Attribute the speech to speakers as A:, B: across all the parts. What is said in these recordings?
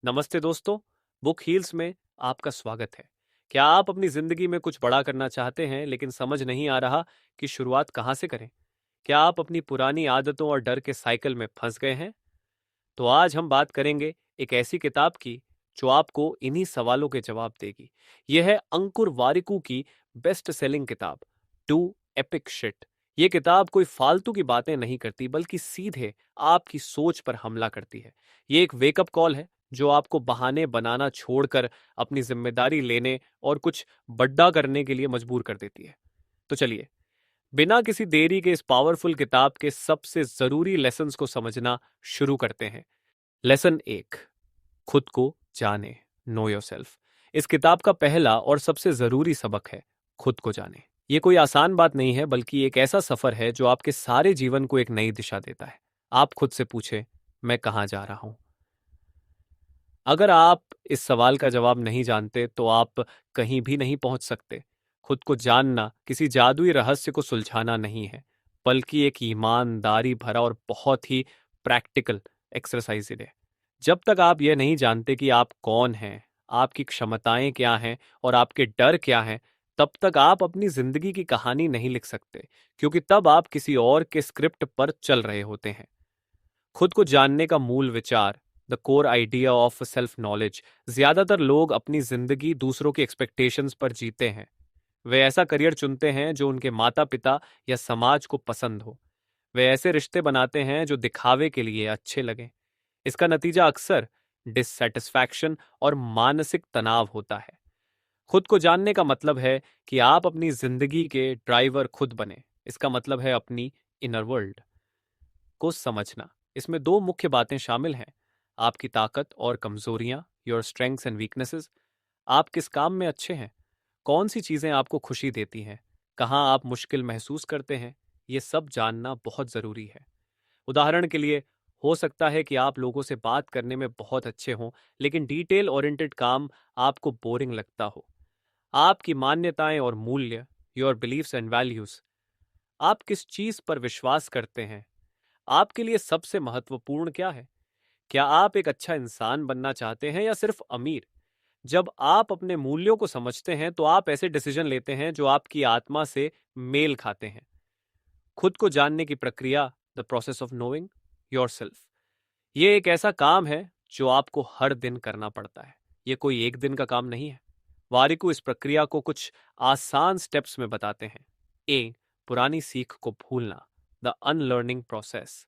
A: नमस्ते दोस्तों, book heels में आपका स्वागत है। क्या आप अपनी जिंदगी में कुछ बड़ा करना चाहते हैं लेकिन समझ नहीं आ रहा कि शुरुआत कहाँ से करें? क्या आप अपनी पुरानी आदतों और डर के साइकिल में फंस गए हैं? तो आज हम बात करेंगे एक ऐसी किताब की जो आपको इन्हीं सवालों के जवाब देगी। यह है अंकुर वारिकू की बेस्ट सेलिंग किताब डू एपिक शिट। ये किताब कोई फालतू की बातें नहीं करती बल्कि सीधे आपकी सोच पर हमला करती है। ये एक वेकअप कॉल है जो आपको बहाने बनाना छोड़कर अपनी जिम्मेदारी लेने और कुछ बड्डा करने के लिए मजबूर कर देती है। तो चलिए, बिना किसी देरी के इस पावरफुल किताब के सबसे जरूरी लेसन्स को समझना शुरू करते हैं। लेसन 1, खुद को जाने, नो योरसेल्फ। इस किताब का पहला और सबसे जरूरी सबक है खुद को जाने। ये कोई आसान बात नहीं है बल्कि एक ऐसा सफर है जो आपके सारे जीवन को एक नई दिशा देता है। आप खुद से पूछे, मैं कहाँ जा रहा हूं? अगर आप इस सवाल का जवाब नहीं जानते तो आप कहीं भी नहीं पहुंच सकते। खुद को जानना किसी जादुई रहस्य को सुलझाना नहीं है, बल्कि एक ईमानदारी भरा और बहुत ही प्रैक्टिकल एक्सरसाइज है। जब तक आप यह नहीं जानते कि आप कौन हैं, आपकी क्षमताएं क्या हैं और आपके डर क्या हैं, तब तक आप अपनी जिंदगी की कहानी नहीं लिख सकते, क्योंकि तब आप किसी और के स्क्रिप्ट पर चल रहे होते हैं। खुद को जानने का मूल विचार, the core idea of self knowledge. ज्यादातर लोग अपनी जिंदगी दूसरों की एक्सपेक्टेशंस पर जीते हैं। वे ऐसा करियर चुनते हैं जो उनके माता पिता या समाज को पसंद हो। वे ऐसे रिश्ते बनाते हैं जो दिखावे के लिए अच्छे लगें। इसका नतीजा अक्सर डिससेटिस्फैक्शन और मानसिक तनाव होता है। खुद को जानने का मतलब है कि आप अपनी जिंदगी के ड्राइवर खुद बने। इसका मतलब है अपनी इनर वर्ल्ड को समझना। इसमें दो मुख्य बातें शामिल हैं: आपकी ताकत और कमजोरियां, योर स्ट्रेंथ्स एंड वीकनेसेस। आप किस काम में अच्छे हैं, कौन सी चीजें आपको खुशी देती हैं, कहाँ आप मुश्किल महसूस करते हैं। ये सब जानना बहुत जरूरी है। उदाहरण के लिए, हो सकता है कि आप लोगों से बात करने में बहुत अच्छे हों, लेकिन डिटेल ओरिएंटेड काम आपको बोरिंग लगता हो। आपकी मान्यताएं और मूल्य, योर बिलीव्स एंड वैल्यूज। आप किस चीज पर विश्वास करते हैं, आपके लिए सबसे महत्वपूर्ण क्या है? क्या आप एक अच्छा इंसान बनना चाहते हैं या सिर्फ अमीर? जब आप अपने मूल्यों को समझते हैं तो आप ऐसे डिसीजन लेते हैं जो आपकी आत्मा से मेल खाते हैं। खुद को जानने की प्रक्रिया, the process of knowing yourself, ये एक ऐसा काम है जो आपको हर दिन करना पड़ता है। ये कोई एक दिन का काम नहीं है। वारिकू इस प्रक्रिया को कुछ आसान स्टेप्स में बताते हैं। ए, पुरानी सीख को भूलना, द अनलर्निंग प्रोसेस।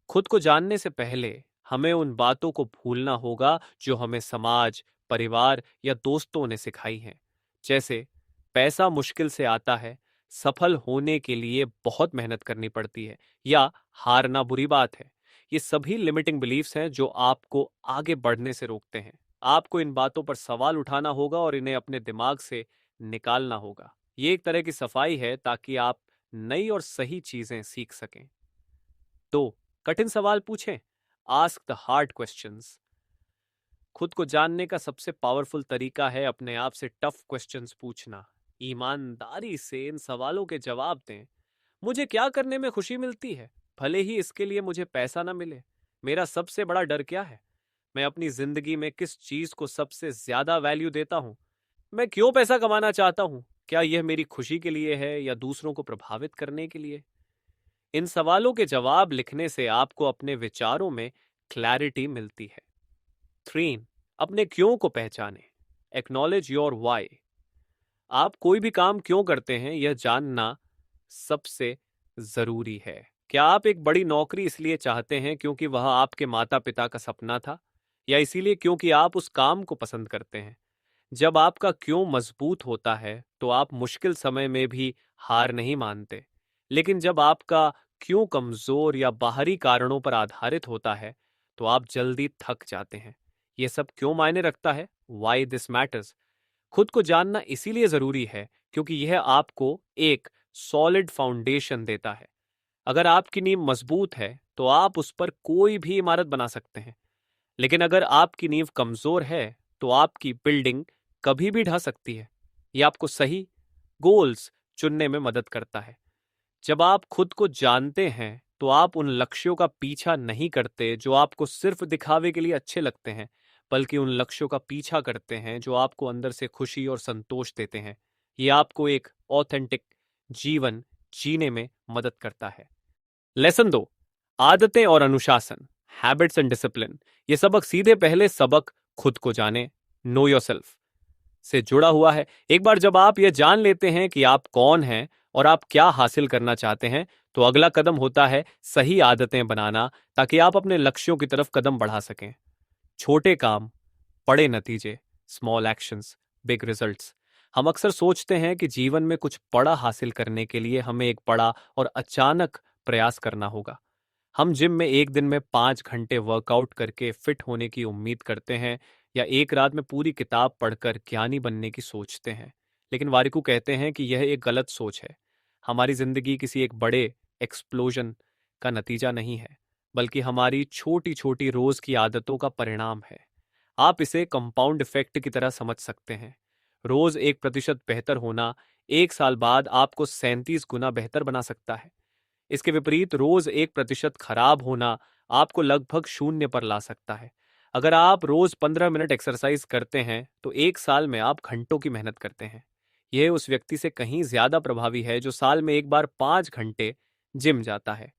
A: खुद को जानने से पहले हमें उन बातों को भूलना होगा जो हमें समाज, परिवार या दोस्तों ने सिखाई हैं। जैसे, पैसा मुश्किल से आता है, सफल होने के लिए बहुत मेहनत करनी पड़ती है, या हारना बुरी बात है। ये सभी लिमिटिंग बिलीफ्स हैं जो आपको आगे बढ़ने से रोकते हैं। आपको इन बातों पर सवाल उठाना होगा और इन्हें अपने दिमाग से निकालना होगा। ये एक तरह की सफाई है ताकि आप नई और सही चीजें सीख सकें। तो कठिन सवाल पूछें, आस्क द हार्ड क्वेश्चंस। खुद को जानने का सबसे पावरफुल तरीका है अपने आप से टफ क्वेश्चंस पूछना। ईमानदारी से इन सवालों के जवाब दें। मुझे क्या करने में खुशी मिलती है, भले ही इसके लिए मुझे पैसा ना मिले? मेरा सबसे बड़ा डर क्या है? मैं अपनी जिंदगी में किस चीज को सबसे ज्यादा वैल्यू देता हूं? मैं क्यों पैसा कमाना चाहता हूं? क्या यह मेरी खुशी के लिए है या दूसरों को प्रभावित करने के लिए? इन सवालों के जवाब लिखने से आपको अपने विचारों में क्लैरिटी मिलती है। 3, अपने क्यों को पहचाने, एक्नॉलेज योर वाई। आप कोई भी काम क्यों करते हैं यह जानना सबसे जरूरी है। क्या आप एक बड़ी नौकरी इसलिए चाहते हैं क्योंकि वह आपके माता पिता का सपना था, या इसीलिए क्योंकि आप उस काम को पसंद करते हैं? जब आपका क्यों मजबूत होता है तो आप मुश्किल समय में भी हार नहीं मानते। लेकिन जब आपका क्यों कमजोर या बाहरी कारणों पर आधारित होता है तो आप जल्दी थक जाते हैं। यह सब क्यों मायने रखता है? Why this matters. खुद को जानना इसीलिए जरूरी है क्योंकि यह आपको एक सॉलिड फाउंडेशन देता है। अगर आपकी नींव मजबूत है तो आप उस पर कोई भी इमारत बना सकते हैं। लेकिन अगर आपकी नींव कमजोर है तो आपकी बिल्डिंग कभी भी ढह सकती है। यह आपको सही गोल्स चुनने में मदद करता है। जब आप खुद को जानते हैं तो आप उन लक्ष्यों का पीछा नहीं करते जो आपको सिर्फ दिखावे के लिए अच्छे लगते हैं, बल्कि उन लक्ष्यों का पीछा करते हैं जो आपको अंदर से खुशी और संतोष देते हैं। ये आपको एक ऑथेंटिक जीवन जीने में मदद करता है। लेसन 2, आदतें और अनुशासन, हैबिट्स एंड डिसिप्लिन। ये सबक सीधे पहले सबक खुद को जाने, नो योरसेल्फ से जुड़ा हुआ है। एक बार जब आप ये जान लेते हैं कि आप कौन हैं और आप क्या हासिल करना चाहते हैं, तो अगला कदम होता है सही आदतें बनाना, ताकि आप अपने लक्ष्यों की तरफ कदम बढ़ा सकें। छोटे काम, बड़े नतीजे, स्मॉल एक्शंस, बिग रिजल्ट्स। हम अक्सर सोचते हैं कि जीवन में कुछ बड़ा हासिल करने के लिए हमें एक बड़ा और अचानक प्रयास करना होगा। हम जिम में एक दिन में 5 घंटे वर्कआउट करके फिट होने की उम्मीद करते हैं, या एक रात में पूरी किताब पढ़कर ज्ञानी बनने की सोचते हैं। लेकिन वारिकू कहते हैं कि यह एक गलत सोच है। हमारी जिंदगी किसी एक बड़े एक्सप्लोजन का नतीजा नहीं है, बल्कि हमारी छोटी छोटी रोज की आदतों का परिणाम है। आप इसे कंपाउंड इफेक्ट की तरह समझ सकते हैं। रोज 1% बेहतर होना 1 साल बाद आपको 37 गुना बेहतर बना सकता है। इसके विपरीत रोज 1% खराब होना आपको लगभग शून्य पर ला सकता है। अगर आप रोज 15 मिनट एक्सरसाइज करते हैं, तो 1 साल में आप घंटों की मेहनत करते हैं। यह उस व्यक्ति से कहीं ज्यादा प्रभावी है जो साल में एक बार 5 घंटे जिम जाता है।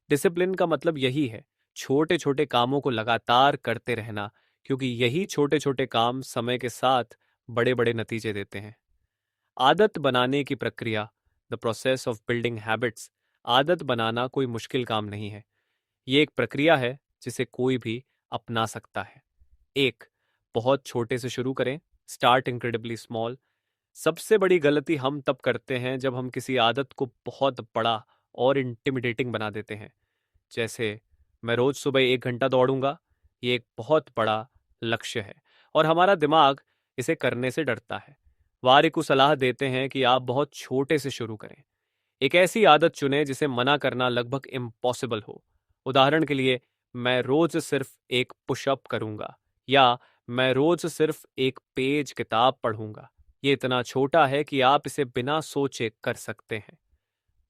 A: डिसिप्लिन का मतलब यही है, छोटे छोटे कामों को लगातार करते रहना, क्योंकि यही छोटे छोटे काम समय के साथ बड़े बड़े नतीजे देते हैं। आदत बनाने की प्रक्रिया, the process of building habits. आदत बनाना कोई मुश्किल काम नहीं है। ये एक प्रक्रिया है जिसे कोई भी अपना सकता है। एक, बहुत छोटे से शुरू करें। Start incredibly small. सबसे बड़ी गलती हम तब करते हैं जब हम किसी आदत को बहुत बड़ा और इंटिमिडेटिंग बना देते हैं। जैसे, मैं रोज सुबह 1 घंटा दौड़ूंगा। ये एक बहुत बड़ा लक्ष्य है और हमारा दिमाग इसे करने से डरता है। वारी को सलाह देते हैं कि आप बहुत छोटे से शुरू करें। एक ऐसी आदत चुनें जिसे मना करना लगभग इम्पॉसिबल हो। उदाहरण के लिए, मैं रोज सिर्फ एक पुशअप करूंगा, या मैं रोज सिर्फ एक पेज किताब पढ़ूंगा। ये इतना छोटा है कि आप इसे बिना सोचे कर सकते हैं।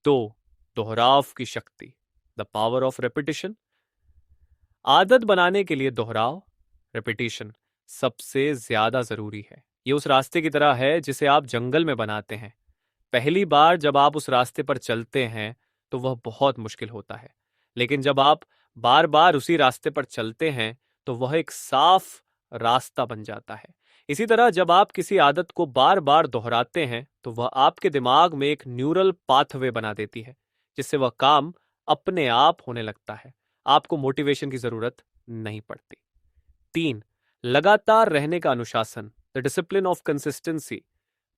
A: दो, दोहराव की शक्ति, द पावर ऑफ रेपिटेशन। आदत बनाने के लिए दोहराव, रेपिटेशन, सबसे ज्यादा जरूरी है। ये उस रास्ते की तरह है जिसे आप जंगल में बनाते हैं। पहली बार जब आप उस रास्ते पर चलते हैं तो वह बहुत मुश्किल होता है, लेकिन जब आप बार बार उसी रास्ते पर चलते हैं तो वह एक साफ रास्ता बन जाता है। इसी तरह जब आप किसी आदत को बार बार दोहराते हैं तो वह आपके दिमाग में एक न्यूरल पाथवे बना देती है, जिससे वह काम अपने आप होने लगता है। आपको मोटिवेशन की जरूरत नहीं पड़ती। 3, लगातार रहने का अनुशासन, the discipline of consistency.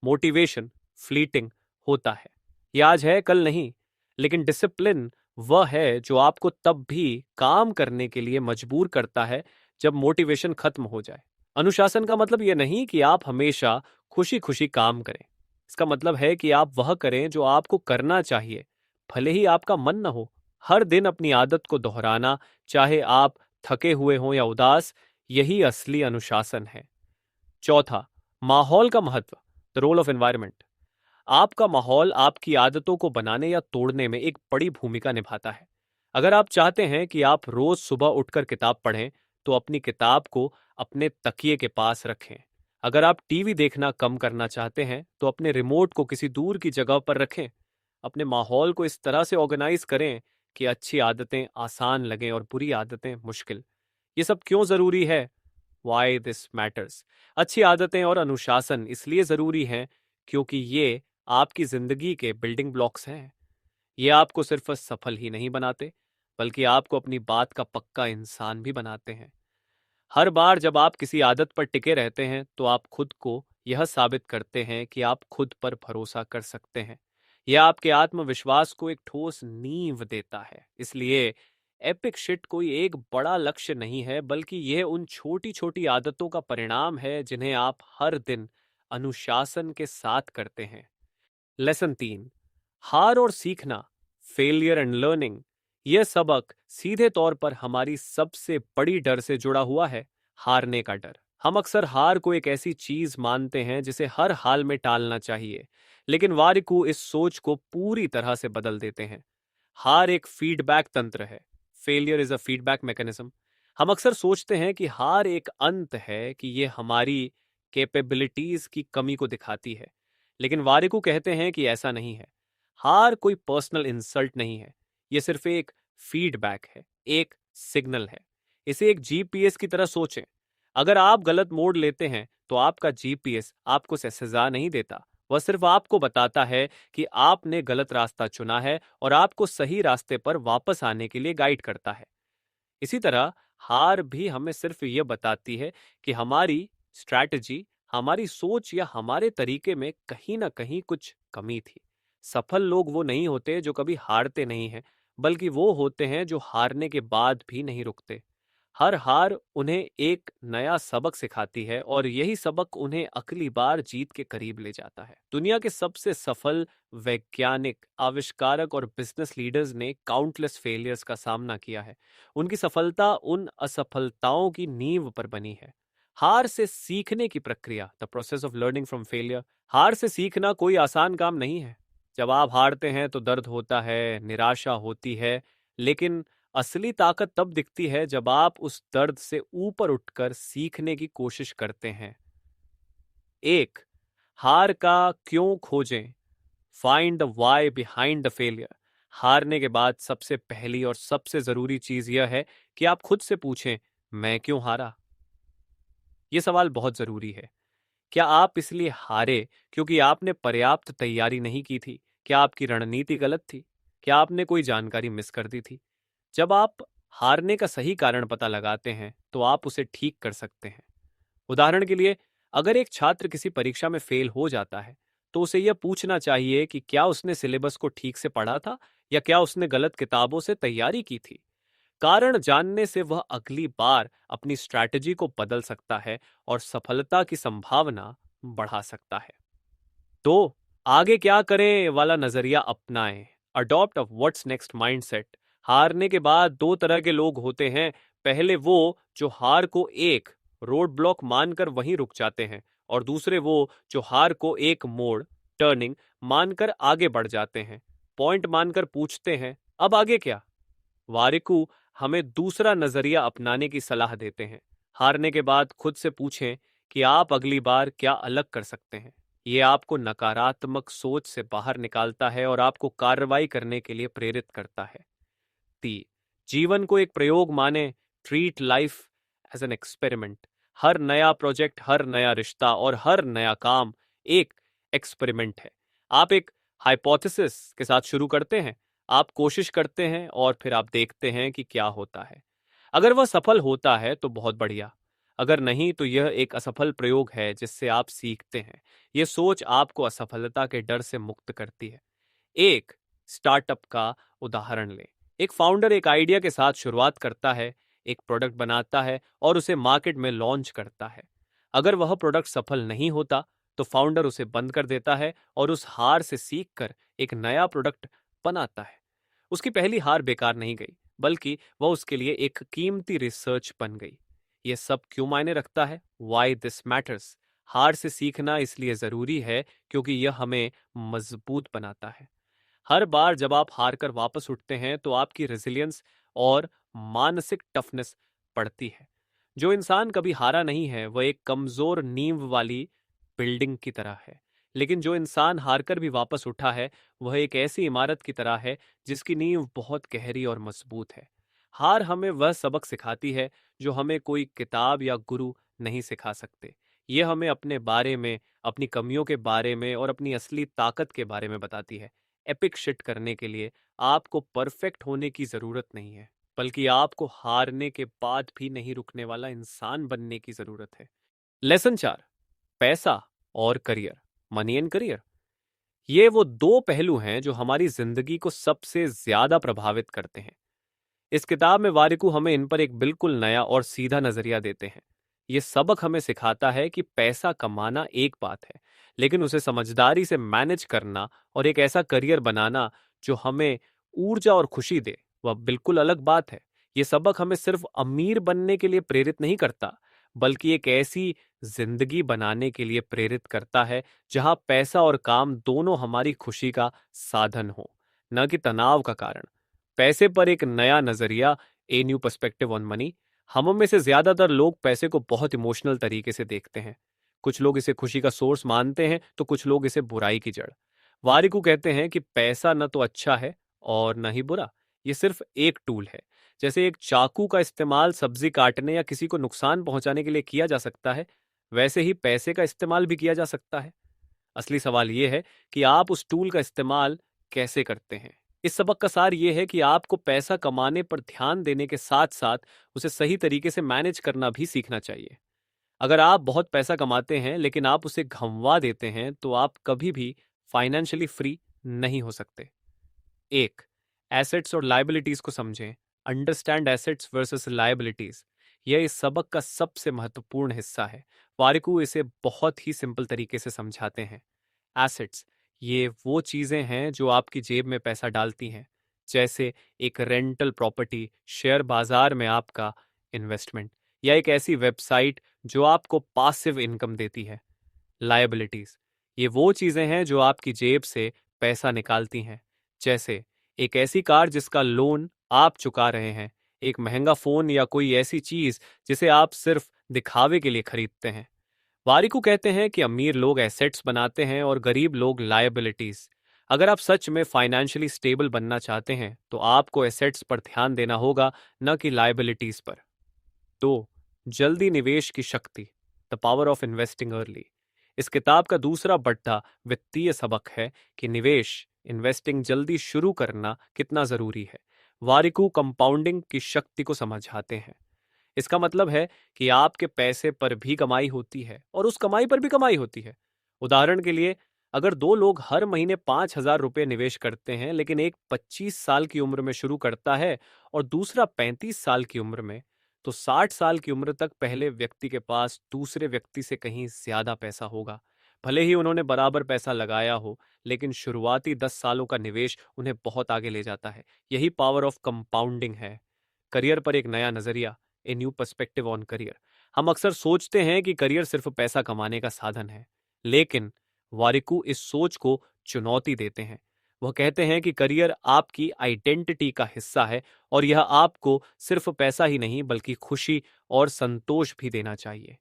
A: Motivation fleeting होता है, ये आज है कल नहीं, लेकिन डिसिप्लिन वह है जो आपको तब भी काम करने के लिए मजबूर करता है जब मोटिवेशन खत्म हो जाए। अनुशासन का मतलब यह नहीं कि आप हमेशा खुशी खुशी काम करें। इसका मतलब है कि आप वह करें जो आपको करना चाहिए, भले ही आपका मन न हो। हर दिन अपनी आदत को दोहराना, चाहे आप थके हुए हों या उदास, यही असली अनुशासन है। चौथा, माहौल का महत्व, द रोल ऑफ एनवायरनमेंट। आपका माहौल आपकी आदतों को बनाने या तोड़ने में एक बड़ी भूमिका निभाता है। अगर आप चाहते हैं कि आप रोज सुबह उठकर किताब पढ़ें, तो अपनी किताब को अपने तकिए के पास रखें। अगर आप टीवी देखना कम करना चाहते हैं, तो अपने रिमोट को किसी दूर की जगह पर रखें। अपने माहौल को इस तरह से ऑर्गेनाइज करें कि अच्छी आदतें आसान लगें और बुरी आदतें मुश्किल। ये सब क्यों जरूरी है? Why this matters? अच्छी आदतें और अनुशासन इसलिए जरूरी हैं क्योंकि ये आपकी जिंदगी के बिल्डिंग ब्लॉक्स हैं। ये आपको सिर्फ सफल ही नहीं बनाते, बल्कि आपको अपनी बात का पक्का इंसान भी बनाते हैं। हर बार जब आप किसी आदत पर टिके रहते हैं, तो आप खुद को यह साबित करते हैं कि आप खुद पर भरोसा कर सकते हैं। यह आपके आत्मविश्वास को एक ठोस नींव देता है। इसलिए एपिक शिट कोई एक बड़ा लक्ष्य नहीं है, बल्कि यह उन छोटी छोटी आदतों का परिणाम है जिन्हें आप हर दिन अनुशासन के साथ करते हैं। लेसन 3, हार और सीखना, फेलियर एंड लर्निंग। यह सबक सीधे तौर पर हमारी सबसे बड़ी डर से जुड़ा हुआ है, हारने का डर। हम अक्सर हार को एक ऐसी चीज मानते हैं जिसे हर हाल में टालना चाहिए, लेकिन वारिकू इस सोच को पूरी तरह से बदल देते हैं। हार एक फीडबैक तंत्र है। Failure is a feedback mechanism. हम अक्सर सोचते हैं कि हार एक अंत है, कि ये हमारी कैपेबिलिटीज की कमी को दिखाती है, लेकिन वारिकू कहते हैं कि ऐसा नहीं है। हार कोई पर्सनल इंसल्ट नहीं है, ये सिर्फ एक फीडबैक है, एक सिग्नल है। इसे एक जीपीएस की तरह सोचें। अगर आप गलत मोड़ लेते हैं तो आपका जीपीएस आपको सजा नहीं देता, वह सिर्फ आपको बताता है कि आपने गलत रास्ता चुना है और आपको सही रास्ते पर वापस आने के लिए गाइड करता है। इसी तरह हार भी हमें सिर्फ यह बताती है कि हमारी स्ट्रैटेजी, हमारी सोच या हमारे तरीके में कहीं ना कहीं कुछ कमी थी। सफल लोग वो नहीं होते जो कभी हारते नहीं हैं, बल्कि वो होते हैं जो हारने के बाद भी नहीं रुकते। हर हार उन्हें एक नया सबक सिखाती है और यही सबक उन्हें अगली बार जीत के करीब ले जाता है। दुनिया के सबसे सफल वैज्ञानिक, आविष्कारक और बिजनेस लीडर्स ने काउंटलेस फेलियर्स का सामना किया है। उनकी सफलता उन असफलताओं की नींव पर बनी है। हार से सीखने की प्रक्रिया, the process of learning from failure. हार से सीखना कोई आसान काम नहीं है। जब आप हारते हैं तो दर्द होता है, निराशा होती है, लेकिन असली ताकत तब दिखती है जब आप उस दर्द से ऊपर उठकर सीखने की कोशिश करते हैं। एक, हार का क्यों खोजें। Find the why behind the failure. हारने के बाद सबसे पहली और सबसे जरूरी चीज यह है कि आप खुद से पूछें, मैं क्यों हारा। यह सवाल बहुत जरूरी है। क्या आप इसलिए हारे क्योंकि आपने पर्याप्त तैयारी नहीं की थी? क्या आपकी रणनीति गलत थी? क्या आपने कोई जानकारी मिस कर दी थी? जब आप हारने का सही कारण पता लगाते हैं तो आप उसे ठीक कर सकते हैं। उदाहरण के लिए, अगर एक छात्र किसी परीक्षा में फेल हो जाता है तो उसे यह पूछना चाहिए कि क्या उसने सिलेबस को ठीक से पढ़ा था या क्या उसने गलत किताबों से तैयारी की थी। कारण जानने से वह अगली बार अपनी स्ट्रैटेजी को बदल सकता है और सफलता की संभावना बढ़ा सकता है। तो आगे क्या करें वाला नजरिया अपनाएं। अडॉप्ट अ व्हाट्स नेक्स्ट माइंडसेट। हारने के बाद दो तरह के लोग होते हैं। पहले वो जो हार को एक रोड ब्लॉक मानकर वहीं रुक जाते हैं, और दूसरे वो जो हार को एक मोड़, टर्निंग मानकर आगे बढ़ जाते हैं। पॉइंट मानकर पूछते हैं, अब आगे क्या। वारिकू हमें दूसरा नजरिया अपनाने की सलाह देते हैं। हारने के बाद खुद से पूछें कि आप अगली बार क्या अलग कर सकते हैं। ये आपको नकारात्मक सोच से बाहर निकालता है और आपको कार्रवाई करने के लिए प्रेरित करता है। ती जीवन को एक प्रयोग माने। Treat life as an experiment. हर नया प्रोजेक्ट, हर नया रिश्ता और हर नया काम एक एक्सपेरिमेंट है। आप एक हाइपोथेसिस के साथ शुरू करते हैं, आप कोशिश करते हैं और फिर आप देखते हैं कि क्या होता है। अगर वह सफल होता है तो बहुत बढ़िया, अगर नहीं तो यह एक असफल प्रयोग है जिससे आप सीखते हैं। यह सोच आपको असफलता के डर से मुक्त करती है। एक स्टार्टअप का उदाहरण लें। एक फाउंडर एक आइडिया के साथ शुरुआत करता है, एक प्रोडक्ट बनाता है और उसे मार्केट में लॉन्च करता है। अगर वह प्रोडक्ट सफल नहीं होता तो फाउंडर उसे बंद कर देता है और उस हार से सीखकर एक नया प्रोडक्ट बनाता है। उसकी पहली हार बेकार नहीं गई, बल्कि वह उसके लिए एक कीमती रिसर्च बन गई। यह सब क्यों मायने रखता है? Why this matters. हार से सीखना इसलिए जरूरी है क्योंकि यह हमें मजबूत बनाता है। हर बार जब आप हार कर वापस उठते हैं तो आपकी रेजिलियंस और मानसिक टफनेस बढ़ती है। जो इंसान कभी हारा नहीं है वह एक कमजोर नींव वाली बिल्डिंग की तरह है, लेकिन जो इंसान हार कर भी वापस उठा है वह एक ऐसी इमारत की तरह है जिसकी नींव बहुत गहरी और मजबूत है। हार हमें वह सबक सिखाती है जो हमें कोई किताब या गुरु नहीं सिखा सकते। यह हमें अपने बारे में, अपनी कमियों के बारे में और अपनी असली ताकत के बारे में बताती है। एपिक शिट करने के लिए आपको परफेक्ट होने की जरूरत नहीं है, बल्कि आपको हारने के बाद भी नहीं रुकने वाला इंसान बनने की जरूरत है। लेसन 4, पैसा और करियर। मनी एंड करियर, ये वो दो पहलू हैं जो हमारी जिंदगी को सबसे ज्यादा प्रभावित करते हैं। इस किताब में वारिकू हमें इन पर एक बिल्कुल नया और सीधा नजरिया देते हैं। ये सबक हमें सिखाता है कि पैसा कमाना एक बात है, लेकिन उसे समझदारी से मैनेज करना और एक ऐसा करियर बनाना जो हमें ऊर्जा और खुशी दे, वह बिल्कुल अलग बात है। ये सबक हमें सिर्फ अमीर बनने के लिए प्रेरित नहीं करता, बल्कि एक ऐसी जिंदगी बनाने के लिए प्रेरित करता है जहां पैसा और काम दोनों हमारी खुशी का साधन हो, न कि तनाव का कारण। पैसे पर एक नया नजरिया, a new perspective on money. हम में से ज्यादातर लोग पैसे को बहुत इमोशनल तरीके से देखते हैं। कुछ लोग इसे खुशी का सोर्स मानते हैं तो कुछ लोग इसे बुराई की जड़। वारिकू कहते हैं कि पैसा न तो अच्छा है और न ही बुरा, ये सिर्फ एक टूल है। जैसे एक चाकू का इस्तेमाल सब्जी काटने या किसी को नुकसान पहुंचाने के लिए किया जा सकता है, वैसे ही पैसे का इस्तेमाल भी किया जा सकता है। असली सवाल यह है कि आप उस टूल का इस्तेमाल कैसे करते हैं। इस सबक का सार यह है कि आपको पैसा कमाने पर ध्यान देने के साथ साथ उसे सही तरीके से मैनेज करना भी सीखना चाहिए। अगर आप बहुत पैसा कमाते हैं लेकिन आप उसे घंवा देते हैं तो आप कभी भी फाइनेंशियली फ्री नहीं हो सकते। एक, एसेट्स और लायबिलिटीज को समझें। अंडरस्टैंड एसेट्स वर्सेस लायबिलिटीज, यह इस सबक का सबसे महत्वपूर्ण हिस्सा है। वारिकू इसे बहुत ही सिंपल तरीके से समझाते हैं। एसेट्स, ये वो चीजें हैं जो आपकी जेब में पैसा डालती हैं, जैसे एक रेंटल प्रॉपर्टी, शेयर बाजार में आपका इन्वेस्टमेंट, या एक ऐसी वेबसाइट जो आपको पासिव इनकम देती है। लायबिलिटीज, ये वो चीजें हैं जो आपकी जेब से पैसा निकालती हैं, जैसे एक ऐसी कार जिसका लोन आप चुका रहे हैं, एक महंगा फोन, या कोई ऐसी चीज जिसे आप सिर्फ दिखावे के लिए खरीदते हैं। वारिकू कहते हैं कि अमीर लोग एसेट्स बनाते हैं और गरीब लोग लायबिलिटीज। अगर आप सच में फाइनेंशियली स्टेबल बनना चाहते हैं तो आपको एसेट्स पर ध्यान देना होगा, न कि लायबिलिटीज पर। दो, जल्दी निवेश की शक्ति, the power of investing early. इस किताब का दूसरा बड़ा वित्तीय सबक है कि निवेश, इन्वेस्टिंग जल्दी शुरू करना कितना जरूरी है। वारिकू कंपाउंडिंग की शक्ति को समझाते हैं। इसका मतलब है कि आपके पैसे पर भी कमाई होती है और उस कमाई पर भी कमाई होती है। उदाहरण के लिए, अगर दो लोग हर महीने 5,000 रुपये निवेश करते हैं लेकिन एक 25 साल की उम्र में शुरू करता है और दूसरा 35 साल की उम्र में, तो 60 साल की उम्र तक पहले व्यक्ति के पास दूसरे व्यक्ति से कहीं ज्यादा पैसा होगा। भले ही उन्होंने बराबर पैसा लगाया हो, लेकिन शुरुआती 10 सालों का निवेश उन्हें बहुत आगे ले जाता है। यही पावर ऑफ कंपाउंडिंग है। करियर पर एक नया नजरिया, a new perspective on career. हम अक्सर सोचते हैं कि करियर सिर्फ पैसा कमाने का साधन है, लेकिन वारिकू इस सोच को चुनौती देते हैं। वह कहते हैं कि करियर आपकी आइडेंटिटी का हिस्सा है और यह आपको सिर्फ पैसा ही नहीं बल्कि खुशी और संतोष भी देना चाहिए।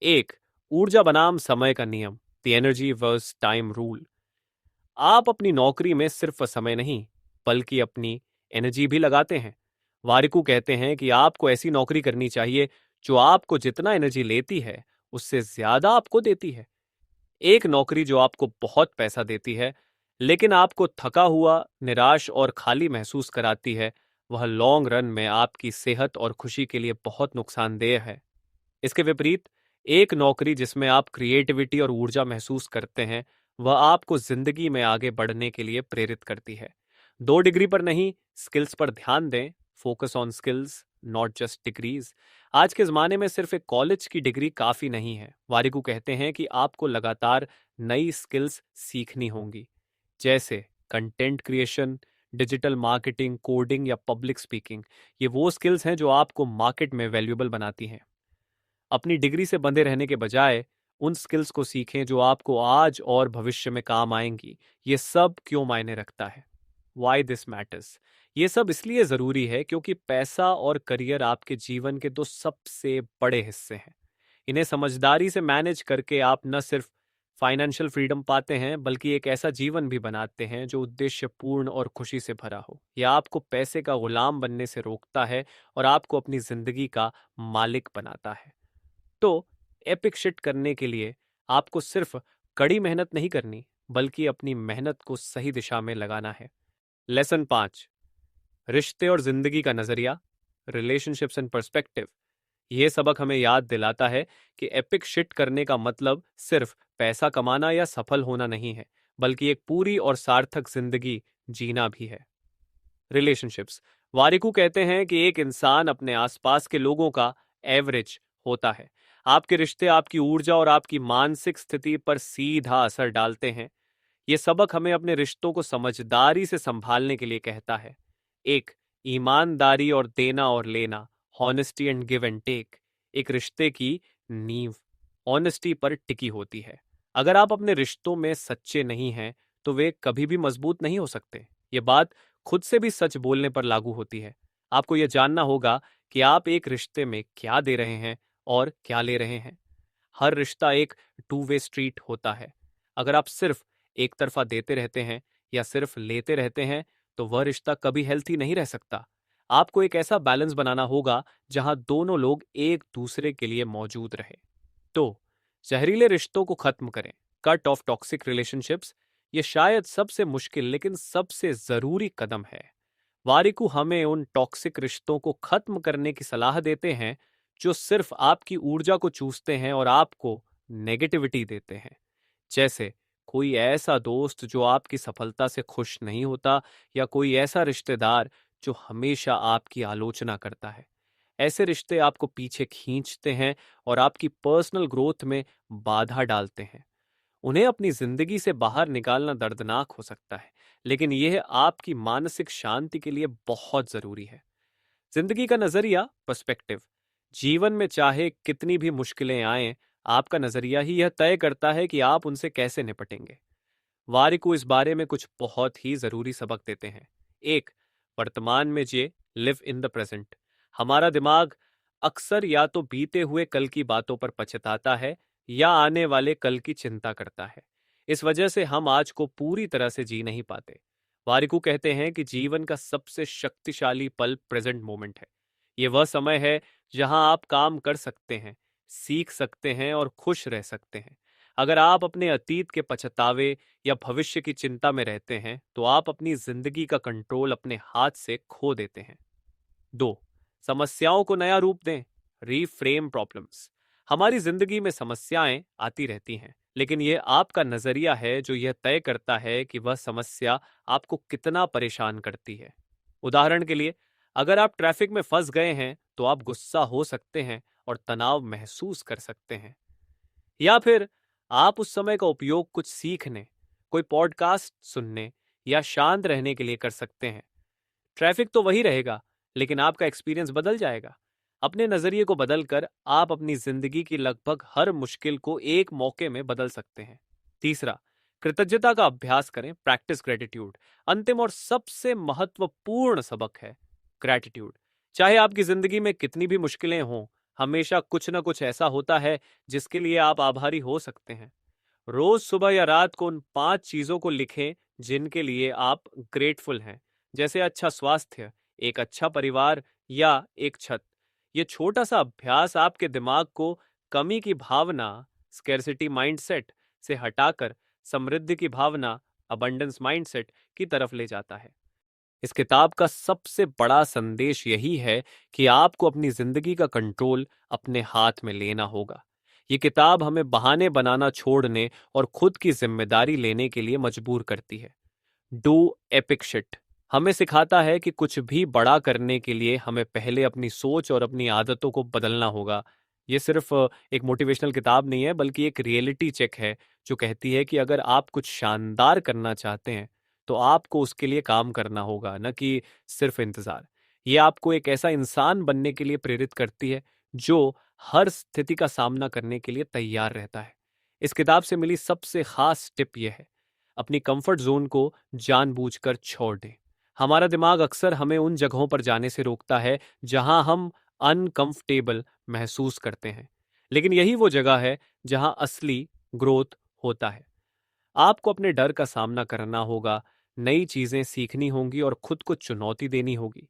A: एक, ऊर्जा बनाम समय का नियम, the energy versus time rule. आप अपनी नौकरी में सिर्फ समय नहीं बल्कि अपनी एनर्जी भी लगाते हैं। वारिकू कहते हैं कि आपको ऐसी नौकरी करनी चाहिए जो आपको जितना एनर्जी लेती है उससे ज्यादा आपको देती है। एक नौकरी जो आपको बहुत पैसा देती है लेकिन आपको थका हुआ, निराश और खाली महसूस कराती है, वह लॉन्ग रन में आपकी सेहत और खुशी के लिए बहुत नुकसानदेह है। इसके विपरीत, एक नौकरी जिसमें आप क्रिएटिविटी और ऊर्जा महसूस करते हैं, वह आपको जिंदगी में आगे बढ़ने के लिए प्रेरित करती है। 2 डिग्री पर नहीं, स्किल्स पर ध्यान दें। Focus on skills, not just degrees. आज के जमाने में सिर्फ एक कॉलेज की डिग्री काफी नहीं है। वारिकू कहते हैं कि आपको लगातार नई स्किल्स सीखनी होंगी, जैसे content creation, digital marketing, coding या पब्लिक स्पीकिंग। ये वो स्किल्स हैं जो आपको मार्केट में वैल्यूएबल बनाती हैं। अपनी डिग्री से बंधे रहने के बजाय उन स्किल्स को सीखें जो आपको आज और भविष्य में काम आएंगी। ये सब क्यों मायने रखता है? Why this matters? ये सब इसलिए जरूरी है क्योंकि पैसा और करियर आपके जीवन के दो सबसे बड़े हिस्से हैं। इन्हें समझदारी से मैनेज करके आप न सिर्फ फाइनेंशियल फ्रीडम पाते हैं बल्कि एक ऐसा जीवन भी बनाते हैं जो उद्देश्यपूर्ण और खुशी से भरा हो। यह आपको पैसे का गुलाम बनने से रोकता है और आपको अपनी जिंदगी का मालिक बनाता है। तो एपिक शिट करने के लिए आपको सिर्फ कड़ी मेहनत नहीं करनी बल्कि अपनी मेहनत को सही दिशा में लगाना है। लेसन 5, रिश्ते और जिंदगी का नजरिया, रिलेशनशिप्स एंड पर्सपेक्टिव। यह सबक हमें याद दिलाता है कि एपिक शिट करने का मतलब सिर्फ पैसा कमाना या सफल होना नहीं है, बल्कि एक पूरी और सार्थक जिंदगी जीना भी है। रिलेशनशिप्स, वारिकू कहते हैं कि एक इंसान अपने आसपास के लोगों का एवरेज होता है। आपके रिश्ते आपकी ऊर्जा और आपकी मानसिक स्थिति पर सीधा असर डालते हैं। यह सबक हमें अपने रिश्तों को समझदारी से संभालने के लिए कहता है। एक, ईमानदारी और देना और लेना, honesty and give and take, एक रिश्ते की नींव ऑनेस्टी पर टिकी होती है। अगर आप अपने रिश्तों में सच्चे नहीं हैं तो वे कभी भी मजबूत नहीं हो सकते। ये बात खुद से भी सच बोलने पर लागू होती है। आपको यह जानना होगा कि आप एक रिश्ते में क्या दे रहे हैं और क्या ले रहे हैं। हर रिश्ता एक टू वे स्ट्रीट होता है। अगर आप सिर्फ एक तरफा देते रहते हैं या सिर्फ लेते रहते हैं, तो वह रिश्ता कभी हेल्थी नहीं रह सकता। आपको एक ऐसा बैलेंस बनाना होगा जहां दोनों लोग एक दूसरे के लिए मौजूद रहे। तो जहरीले रिश्तों को खत्म करें, कट ऑफ टॉक्सिक रिलेशनशिप्स। ये शायद सबसे मुश्किल लेकिन सबसे जरूरी कदम है। वारिकू हमें उन टॉक्सिक रिश्तों को खत्म करने की सलाह देते हैं जो सिर्फ आपकी ऊर्जा को चूसते हैं और आपको नेगेटिविटी देते हैं। जैसे कोई ऐसा दोस्त जो आपकी सफलता से खुश नहीं होता, या कोई ऐसा रिश्तेदार जो हमेशा आपकी आलोचना करता है। ऐसे रिश्ते आपको पीछे खींचते हैं और आपकी पर्सनल ग्रोथ में बाधा डालते हैं। उन्हें अपनी जिंदगी से बाहर निकालना दर्दनाक हो सकता है, लेकिन यह आपकी मानसिक शांति के लिए बहुत जरूरी है। जिंदगी का नजरिया, पर्सपेक्टिव। जीवन में चाहे कितनी भी मुश्किलें आएं, आपका नजरिया ही यह तय करता है कि आप उनसे कैसे निपटेंगे। वारी को इस बारे में कुछ बहुत ही जरूरी सबक देते हैं। एक, वर्तमान में जिए, लिव इन द प्रेजेंट। हमारा दिमाग अक्सर या तो बीते हुए कल की बातों पर पछताता है या आने वाले कल की चिंता करता है। इस वजह से हम आज को पूरी तरह से जी नहीं पाते। वारिकू कहते हैं कि जीवन का सबसे शक्तिशाली पल प्रेजेंट मोमेंट है। ये वह समय है जहां आप काम कर सकते हैं, सीख सकते हैं और खुश रह सकते हैं। अगर आप अपने अतीत के पछतावे या भविष्य की चिंता में रहते हैं, तो आप अपनी जिंदगी का कंट्रोल अपने हाथ से खो देते हैं। दो, समस्याओं को नया रूप दें, रीफ्रेम प्रॉब्लम्स। हमारी जिंदगी में समस्याएं आती रहती हैं, लेकिन यह आपका नजरिया है जो यह तय करता है कि वह समस्या आपको कितना परेशान करती है। उदाहरण के लिए, अगर आप ट्रैफिक में फंस गए हैं, तो आप गुस्सा हो सकते हैं और तनाव महसूस कर सकते हैं। या फिर आप उस समय का उपयोग कुछ सीखने, कोई पॉडकास्ट सुनने या शांत रहने के लिए कर सकते हैं। ट्रैफिक तो वही रहेगा, लेकिन आपका एक्सपीरियंस बदल जाएगा। अपने नजरिए को बदलकर आप अपनी जिंदगी की लगभग हर मुश्किल को एक मौके में बदल सकते हैं। तीसरा, कृतज्ञता का अभ्यास करें, प्रैक्टिस ग्रेटिट्यूड। अंतिम और सबसे महत्वपूर्ण सबक है ग्रेटिट्यूड। चाहे आपकी जिंदगी में कितनी भी मुश्किलें हों, हमेशा कुछ ना कुछ ऐसा होता है जिसके लिए आप आभारी हो सकते हैं। रोज सुबह या रात को उन 5 चीजों को लिखें जिनके लिए आप ग्रेटफुल हैं, जैसे अच्छा स्वास्थ्य, एक अच्छा परिवार या एक छत। ये छोटा सा अभ्यास आपके दिमाग को कमी की भावना, स्कैर्सिटी माइंडसेट से हटाकर समृद्धि की भावना, अबंडेंस माइंडसेट की तरफ ले जाता है। इस किताब का सबसे बड़ा संदेश यही है कि आपको अपनी जिंदगी का कंट्रोल अपने हाथ में लेना होगा। ये किताब हमें बहाने बनाना छोड़ने और खुद की जिम्मेदारी लेने के लिए मजबूर करती है। डू एपिक शिट हमें सिखाता है कि कुछ भी बड़ा करने के लिए हमें पहले अपनी सोच और अपनी आदतों को बदलना होगा। ये सिर्फ एक मोटिवेशनल किताब नहीं है, बल्कि एक रियलिटी चेक है जो कहती है कि अगर आप कुछ शानदार करना चाहते हैं, तो आपको उसके लिए काम करना होगा, न कि सिर्फ इंतजार। ये आपको एक ऐसा इंसान बनने के लिए प्रेरित करती है जो हर स्थिति का सामना करने के लिए तैयार रहता है। इस किताब से मिली सबसे खास टिप यह है, अपनी कंफर्ट जोन को जानबूझकर छोड़ दें। हमारा दिमाग अक्सर हमें उन जगहों पर जाने से रोकता है जहां हम अनकंफर्टेबल महसूस करते हैं, लेकिन यही वो जगह है जहां असली ग्रोथ होता है। आपको अपने डर का सामना करना होगा, नई चीजें सीखनी होंगी और खुद को चुनौती देनी होगी।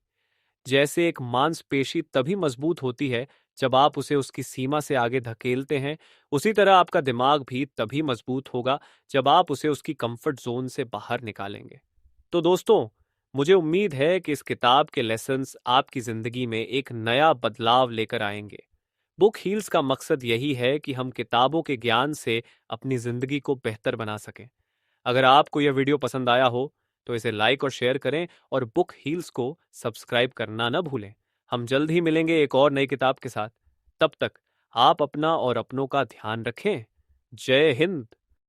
A: जैसे एक मांसपेशी तभी मजबूत होती है जब आप उसे उसकी सीमा से आगे धकेलते हैं, उसी तरह आपका दिमाग भी तभी मजबूत होगा जब आप उसे उसकी कंफर्ट जोन से बाहर निकालेंगे। तो दोस्तों, मुझे उम्मीद है कि इस किताब के लेसन्स आपकी जिंदगी में एक नया बदलाव लेकर आएंगे। बुक हील्स का मकसद यही है कि हम किताबों के ज्ञान से अपनी जिंदगी को बेहतर बना सकें। अगर आपको यह वीडियो पसंद आया हो, तो इसे लाइक और शेयर करें और बुक हील्स को सब्सक्राइब करना न भूलें। हम जल्द ही मिलेंगे एक और नई किताब के साथ। तब तक आप अपना और अपनों का ध्यान रखें। जय हिंद।